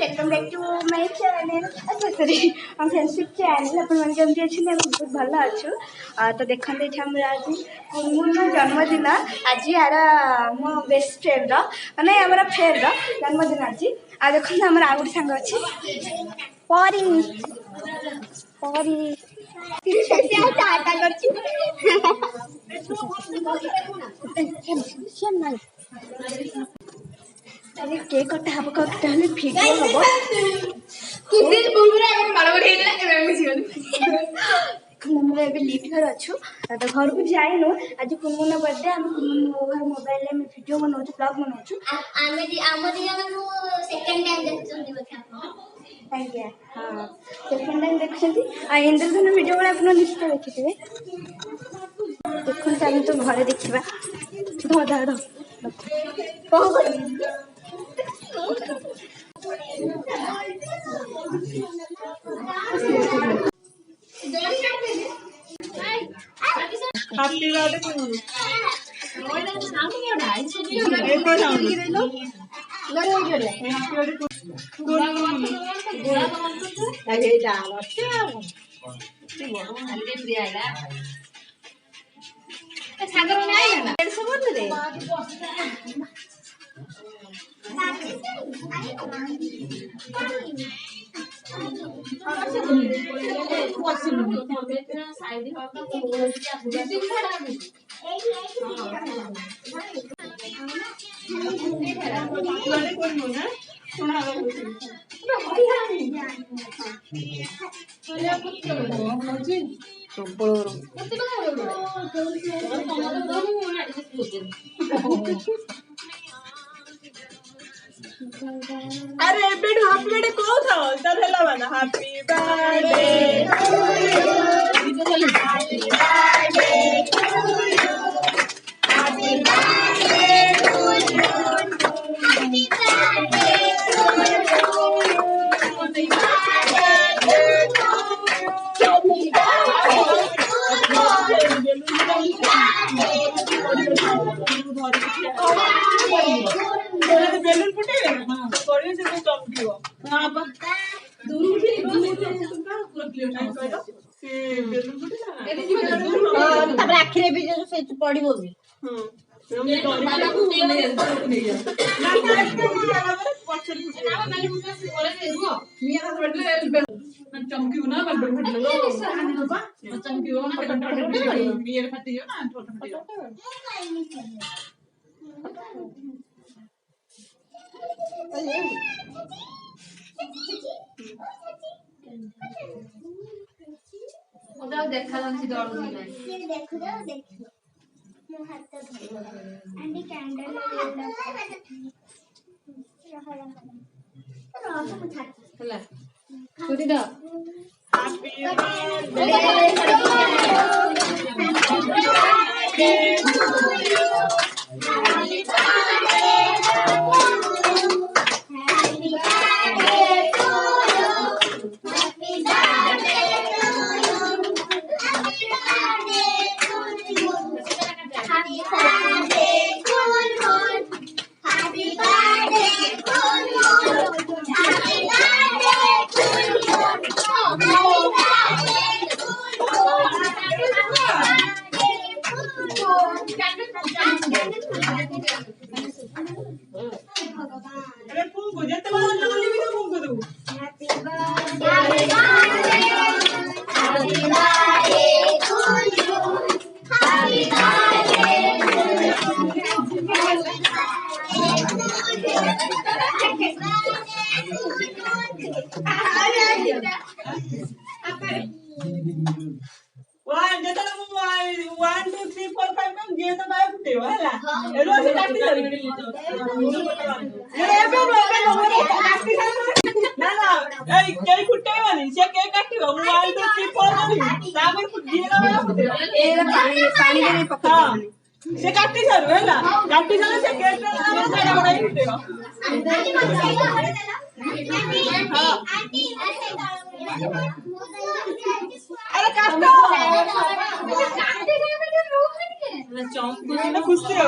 Welcome back to my channel sorry हम friendship channel अपन मन केमती अछि हम बहुत भल अच्छु तो देखते ये हमरा आज कुनमुन जन्मदिन आज यार मो बेस्ट फ्रेंड माने हमरा फ्रेंड जन्मदिन आज आ देखते हमरा आगुरी सांग अछि परी परी से टाटा करछि सेम नहीं अरे केक कटा हब कटा हले वीडियो हबो किसी बुलबुला अपन मारबो हेला एबे मिसी गनी हमरा एबे लिफ्ट घर अच्छु तो घर को जाइनो आज कुनमुन बर्थडे हम कुनमुन घर मोबाइल में वीडियो बनाउछु ब्लॉग बनाउछु आमे हम सेकंड टाइम देखछन दिबे आपण आज्ञा हां सेकंड टाइम देखछंती आ इंद्रधनु वीडियो वाला अपन निश्चित देखिथिबे देखन हम तो घरे देखिबा धो धा धो कौन कर हैप्पी बर्थडे कुनमुन ओइला नाम के ढाई सौ की एको नाम गरे हो गरे हैप्पी बर्थडे कुनमुन अरे डाल अच्छा हल्के दिया आइला ए सागर में आइला ना 150 बोल दे अरे बेड हैप्पी बर्थडे को था तब हेला वाला happy birthday to you happy birthday to you happy birthday to you happy birthday balloon फुटे हां पड़ियो से तो चमकियो हां बा दूर से तुमका पूरा क्लियर टाइम कहलो से बेलून फुटे ना एते जी हां तब आखिरे भी जो से पड़िबो भी हां हम बाबा को नहीं जा ना पछर फुटे ना मैंने मुझे से बोले दे रुको मिया हाथ बैठले चमकियो ना बल फुटले लो बाबा चमकियो ना कंट्रोल मिया फटियो ना फटियो ओदा देखा जन से डर नहीं है ये देखो देखो मो हाथ धो एंड कैंडल हला छोटी दा हैप्पी बर्थडे अरे कुंकू जते बार लगली भी तो कुंकू दो happy birthday happy birthday to you happy birthday वन जते ना 1 2 3 4 5 में जे तो बाय फुटे होला एरो से काटी दे ये बे काटी ना ना ए के फुटे वाली से के काटी 1 2 3 4 वाली तापर फुट दिए ना फुटे ए पानी में पकड़ से काटी सर होला काटी सर से के ना सारा बड़ा फुटे अरे काटो चौंक खुश हो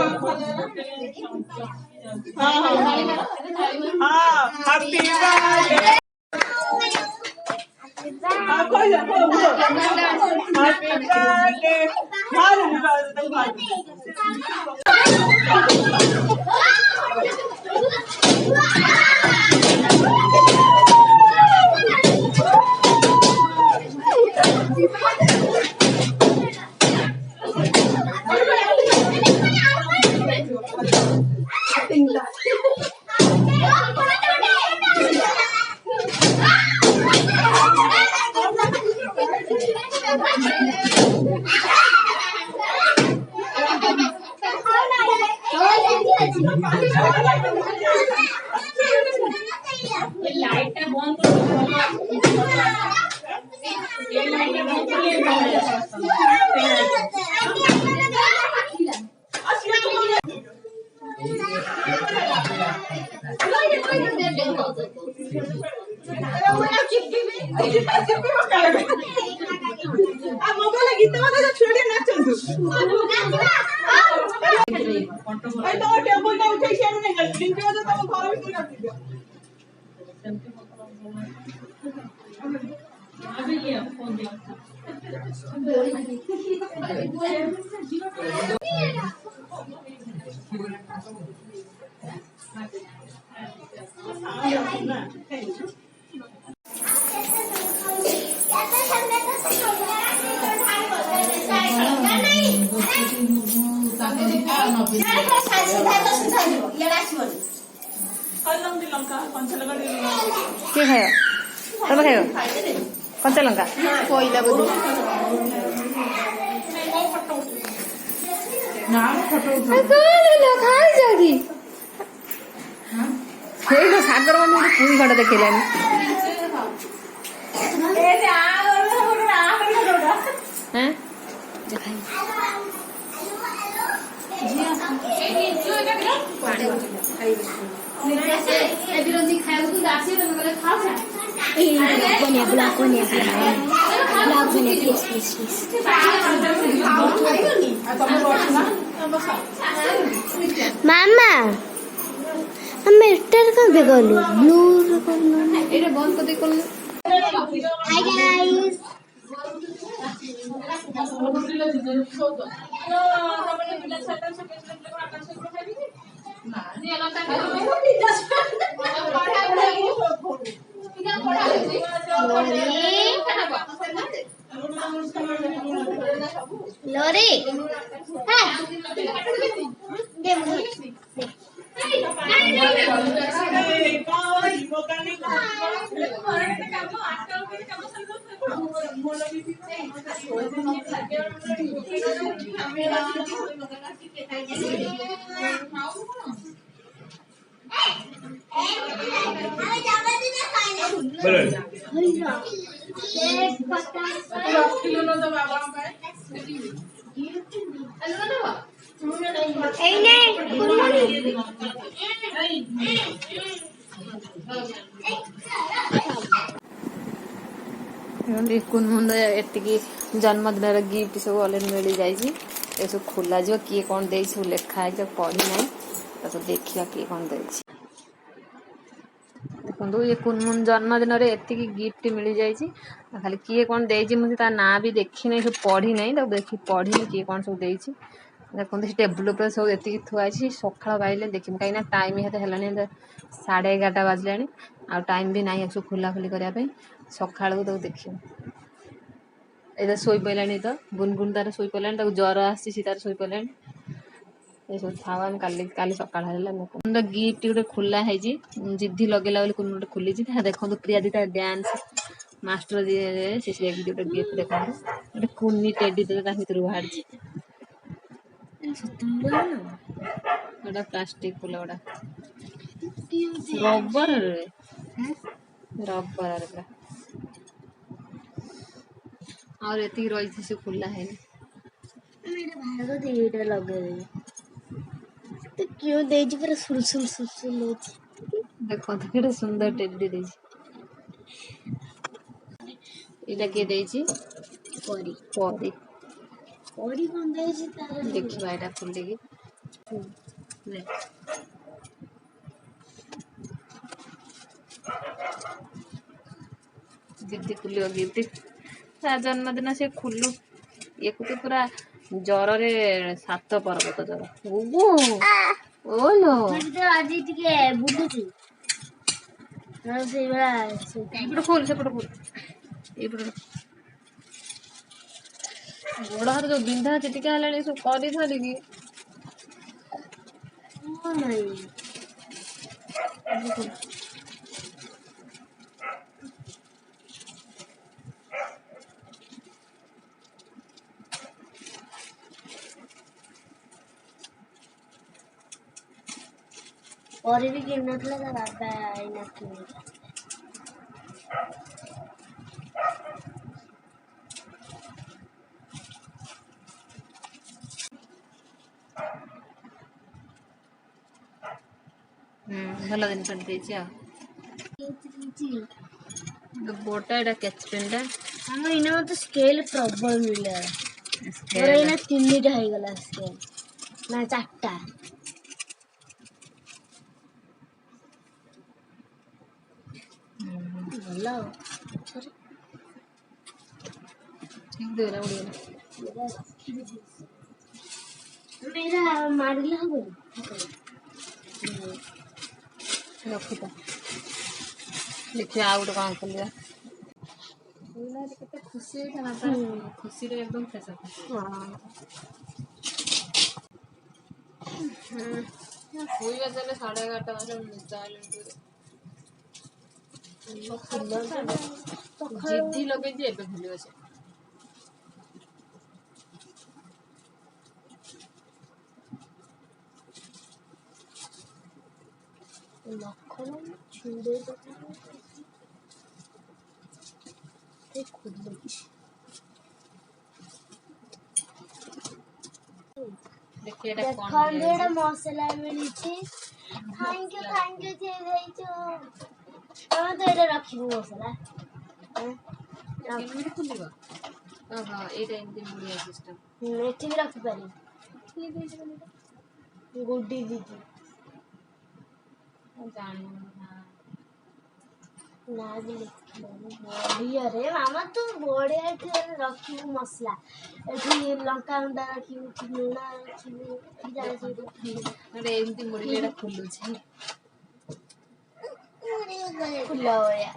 हाँ हाँ हाँ हैप्पी बर्थडे କିଏ ଖାଇବ? ତମେ ଖାଇବ କଞ୍ଚା ଲଙ୍କା କୋଇଲା ବୋଧେ ଖାଇଛ କି ସେଇ ତ ସାଗର ବନ୍ଧୁ ଗୋଟେ ପୁରୀ ଖଣ୍ଡ ଦେଖେଇଲାନି ମାମା ଆମେ ଏଟାରେ କଣ ଗଲୁ ବ୍ଲୁ ଏଇଟା ବନ୍ଦ କରିଦେଇ କଲୁ ହାଇ ଗାଇସ୍ लोरी କୁନମୁନ ଏତିକି ଜନ୍ମଦିନର ଗିଫ୍ଟ ସବୁ ଅଲରେଡ଼ି ମିଳିଯାଇଛି ଏସବୁ ଖୋଲାଯିବ କିଏ କ'ଣ ଦେଇଛି ସବୁ ଲେଖା ହେଇଛି ପଢ଼ି ନାହିଁ ତାକୁ ଦେଖିବା କିଏ କ'ଣ ଦେଇଛି ଦେଖନ୍ତୁ ଏ କୁନମୁନ ଜନ୍ମଦିନରେ ଏତିକି ଗିଫ୍ଟ ମିଳିଯାଇଛି ଖାଲି କିଏ କ'ଣ ଦେଇଛି ମୁଁ ତା ନାଁ ବି ଦେଖିନାହିଁ ସବୁ ପଢ଼ି ନାହିଁ ତାକୁ ଦେଖି ପଢ଼ିନି କିଏ କ'ଣ ସବୁ ଦେଇଛି ଦେଖନ୍ତୁ ସେ ଟେବୁଲ ଉପରେ ସବୁ ଏତିକି ଥୁଆ ହେଇଛି ସକାଳ ପାଇଲେ ଦେଖିବୁ କାହିଁକିନା ଟାଇମ୍ ହେତେ ହେଲାଣି 11:30 ବାଜିଲାଣି ଆଉ ଟାଇମ୍ ବି ନାହିଁ ସବୁ ଖୋଲାଖୋଲି କରିବା ପାଇଁ ସକାଳକୁ ତାକୁ ଦେଖିବୁ ଏଇଟା ଶୋଇପଡ଼ିଲାଣି ତ ଗୁନଗୁନ ତାର ଶୋଇପଡ଼ିଲାଣି ତାକୁ ଜ୍ୱର ଆସିଛି ସେ ତାର ଶୋଇପଡ଼ିଲାଣି ଏସବୁ ଥାଉ ଆମେ କାଲି ସକାଳ ହେଲେ କୁନର ଗିଫ୍ଟ ଗୋଟେ ଖୋଲା ହେଇଛି ଜିଦ୍ଦି ଲଗେଇଲା ବୋଲି କୁନ ଗୋଟେ ଖୋଲିଛି ତା ଦେଖନ୍ତୁ ପ୍ରିୟା ଦିଟା ଡ୍ୟାନ୍ସ ମାଷ୍ଟର ଯିଏ ସେ ଗୋଟେ ଗିଫ୍ଟ ଦେଖନ୍ତୁ ଗୋଟେ କୁନି ଟେଡି ତା ଭିତରୁ ବାହାରିଛି ଏଟା ପ୍ଲାଷ୍ଟିକ ଫୁଲ ଗୁଡ଼ା ରବରରେ ପୁରା और एति रही से खुला है तो क्यों दे जी पर सुलसुल सुलसुल देखो तो केटे सुंदर टेडी दे इटा के दे जी परी परी परी कौन दे जी तार देखिबा एटा खुली की ले दीदी खुली गिफ्ट जन्मदिन से खुलू ये तो पूरा ଜ୍ୱରରେ 7 ପର୍ବତ ଜ୍ୱର। ଗୁଗୁ ଓଲୋ ଆଜି ଟିକେ ବୁଲୁଛି ସେଇଭଳିଆ ଏଇପଟେ ଖୋଲ ସେପଟେ ଖୋଲ ଏଇପଟେ ଗୋଡ଼ ହାତ ଯୋଉ ବିନ୍ଧା ଚିଟିକା ହେଲାଣି ସବୁ କରି ଧରିକି ନାଇଁ ପରେ ବି କିଣିନଥିଲା ତା ବାବା ଏଇନା କିଣିଲା। ଭଲ ଜିନିଷ ଦେଇଛି ଆଉ ବୋଟା ଏଇଟା କେଚପେନଟା ଆମର ଏଇନା ମତେ ସ୍କେଲ ପ୍ରବଳ ମିଳିଲା। ମୋର ଏଇନା 3ଟା ହେଇଗଲା ସ୍କେଲ ନା 4ଟା। ଭଲ ଆଉ ଏଇଟା ମାରିଲେ ହବନି। ରଖିଥା ଦେଖିବା ଆଉ ଗୋଟେ କଣ ଖୋଲିବା। କେତେ ଖୁସି ହେଇଥାନ୍ତା ଖୁସିରେ ଏକଦମ ଶେଷ ଶୋଇବା ଚାଲେ 11:30 ବାଜେ ଜିଦି ଲଗେଇଛି ଏବେ ଖୋଲିବ ସେ। ଦେଖନ୍ତୁ ମସଲା ମିଳିଛି। ଥ୍ୟାଙ୍କ ୟୁ ଦେଇଛୁ। ତମେ ତ ଏଇଟା ରଖିବୁ ମସଲା ଖୋଲିବ। ଓହୋ ଏଇଟା ଏମିତି ମୁଡ଼ିଆ ସିଷ୍ଟମ ଏଠି ବି ରଖିପାରିବି। ଗୁଡି ଦିଦି ଜାଣିନି ନା ବି ବଢିଆରେ ମାମା ତୁ ବଢିଆ ଏଠି ରଖିବୁ ମସଲା। ଏଠି ଲଙ୍କାଗୁଣ୍ଡା ରଖିବୁ, ଲୁଣ ରଖିବୁ, ଏମିତି ମୁଡ଼ିଟା ଖୋଲୁଛି ଫୁଲ ଭଳିଆ।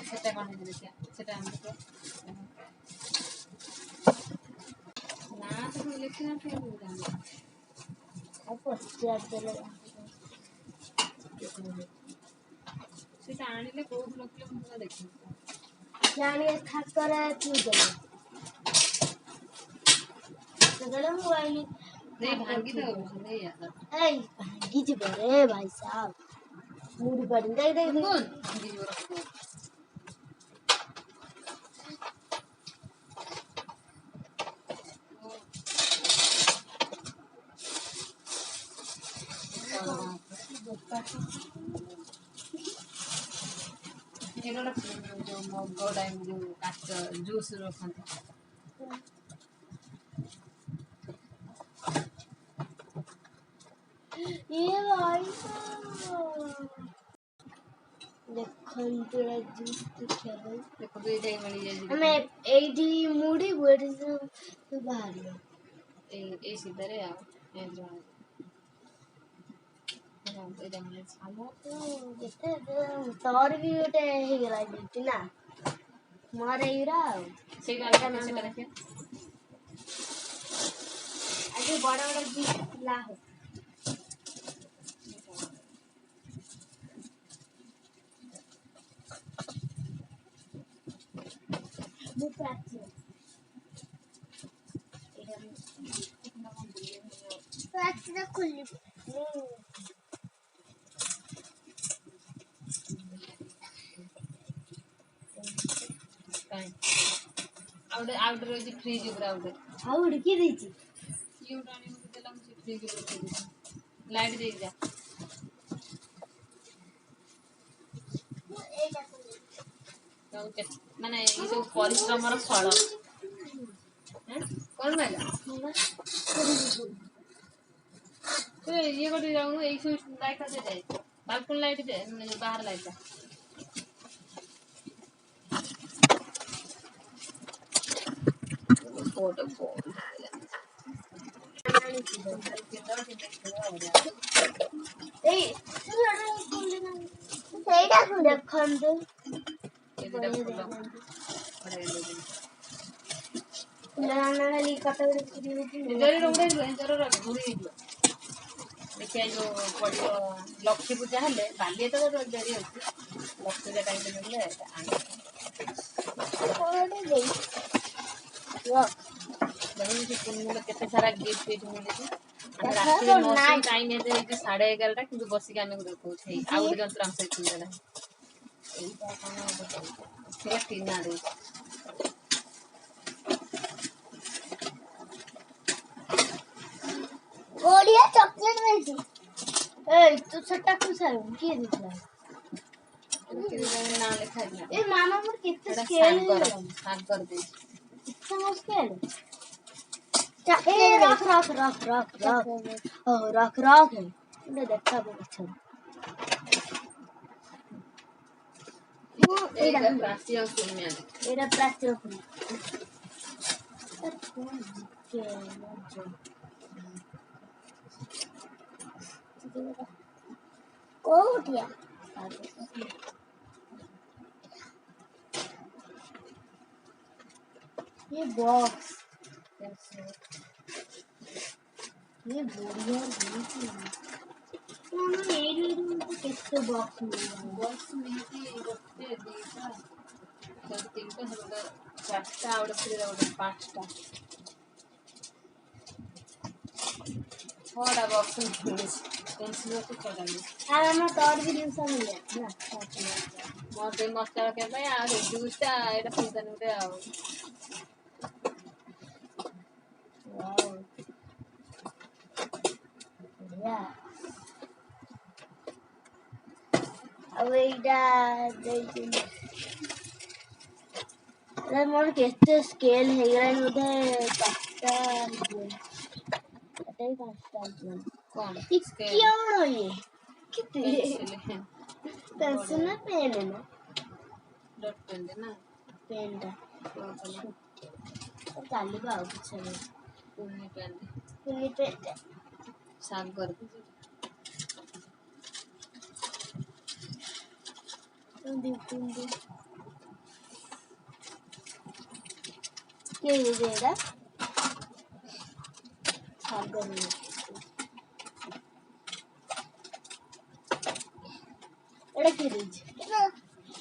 ସେଟା କଣ ଦେଖିଆ ସେଟା ନା ସବୁ ଲେଖିନଥିବ ଆଉ ପଚାରିଦେଲେ ସେଟା ଆଣିଲେ କୋଉଠୁ ରଖିଲେ ମୁଁ ପୁରା ଦେଖିବି। ଜାଣିଏ ଥାକରେ ଥୋଇଦେଲେ ସେତେବେଳେ ମୁଁ କହିଲି ଭାଙ୍ଗି ଦଉ ଏଇ ଭାଙ୍ଗିଯିବ ରେ ଭାଇ ସାବ ମୁଡି ପାଡ଼ି ଦେଇ ଭାଙ୍ଗିଯିବ ଯୋଉ ମଗ ଟାଇମ ଯୋଉ କାଚ ଜୁସ୍ ରଖନ୍ତି। ଇଏ ଭାଇ ଦେଖନ୍ତୁ ଜୁସ୍ ଦେଖନ୍ତୁ ଏଇଟା ମିଳିଯାଇଛି। ଆମେ ଏଇଠି ମୁଡିବୁ ଏଠି ସବୁ ବାହାରିବ ଏଇ ସିଧାରେ ଆଉ ଏଇଟା ମିଳିଛି। ଆମର ତ ଯେତେ ତୋର ବି ଗୋଟେ ହେଇଗଲା ଯେମିତି ନା ମୋର ଏଇଗୁରା ଆଉ ସେଇଟା ଦେଖିବା ଆଜି ବଡ ବଡ ଜୁସ୍ ଥିଲା ହଉ। ମୁଁ ପ୍ରାଚୀନ ଖୋଲିବି ଆଉ ଗୋଟେ ରହିଛି ଫ୍ରିଜ ଉପରେ ଆଉ ଗୋଟେ କିଏ ଦେଇଛି ଲାଇଟ୍ ଦେଇକି ଯା ମାନେ ଏଇ ସବୁ ପରିଶ୍ରମର ଫଳ। କଣ ପାଇଲା ଇଏ ଗୋଟେ ଯାଉନୁ ଏଇ ସବୁ ଲାଇଟ୍ ଟା ଯାଏ ବାଲକୁନି ଲାଇଟ୍ ଦେ ବାହାର ଲାଇଟ୍ ଟା ସେଇଟା ଦେଖନ୍ତୁ ପିଲାମାନେ ଖାଲି ଦେଖିବା ଯୋଉ ପଡ଼ିବ ଲକ୍ଷ୍ମୀ ପୂଜା ହେଲେ ବାଲିଏ ତ ଡେରି ଅଛି ଲକ୍ଷ୍ମୀ ପୂଜା ଟାଇମ୍ ହେଲେ କୁନମୁନ କେତେ ସାରା ଗିଫ୍ଟ ମିଳିଛି ଆମେ ରାତିରେ ନସିକି ଟାଇମ୍ ଏବେ ହେଇଛି 11:30 କିନ୍ତୁ ବସିକି ଆମେ ଦେଖୁଛୁ ଆଉ ଗୋଟେ ଯନ୍ତ୍ର ଆମ ସହିତ ଦେଲା ଏଇଟା କ'ଣ ସେଟା କିଣା ଦେଇଛି बढ़िया चॉकलेट मिलती ए तो छट्टा खुश है किए दिखला ना लिखा है ए मामा मोर कितने स्केल है साफ कर दे इतना स्केल ए रख रख रख रख रख ओ रख रख है ये देखा बहुत अच्छा एटा प्राची और सुनिया एटा प्राची और के को उठिया ये बॉक्स ये बढ़िया कितने बॉक्स मिलती गोटे दीटा तीनटा सबटा चारटा आउट फ्री आउट पांचटा छटा बॉक्स मिलती पेंसिल को छटा मिलती আর আমার তোর भी न्यूज़ मिले ना मते मस्ता के भाई आ जूसटा एटा फुलता नुटे आ वाओ या अब एटा देखिए अरे मोर केते स्केल है गरा मुझे पास्ता एटाई पास्ता कौन क्या हो ये कितने पेंसिल पेंसिल ना पेन है ना डॉट पेन ना पेन टा तो काली का कुछ नहीं पूरी पेन पूरी पेन साफ कर दे तुम क्या ये जेड़ा साफ कर एड़ा की रीज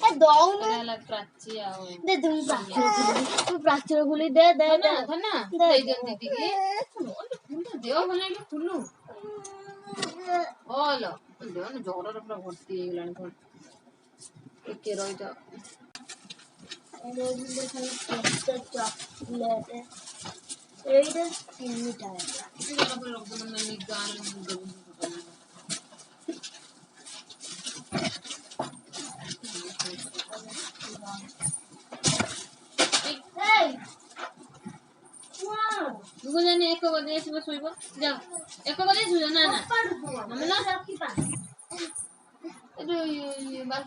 ए दौन एला प्राची आओ दे तुम प्राची खुली दे दे ना ना दे दे दीदी के देव बनाई फुल्लू ओलो देव न जोर रे पूरा भर्ती हे गलान कोन एके रही जा एडे खाली चॉकलेट एडे तीनटा है ये जगह पर रख दो मैं निकाल दूं दुगो जाने एक बजे सुबह सोइबो जा एक बजे सुजा ना ना हम ना ए बात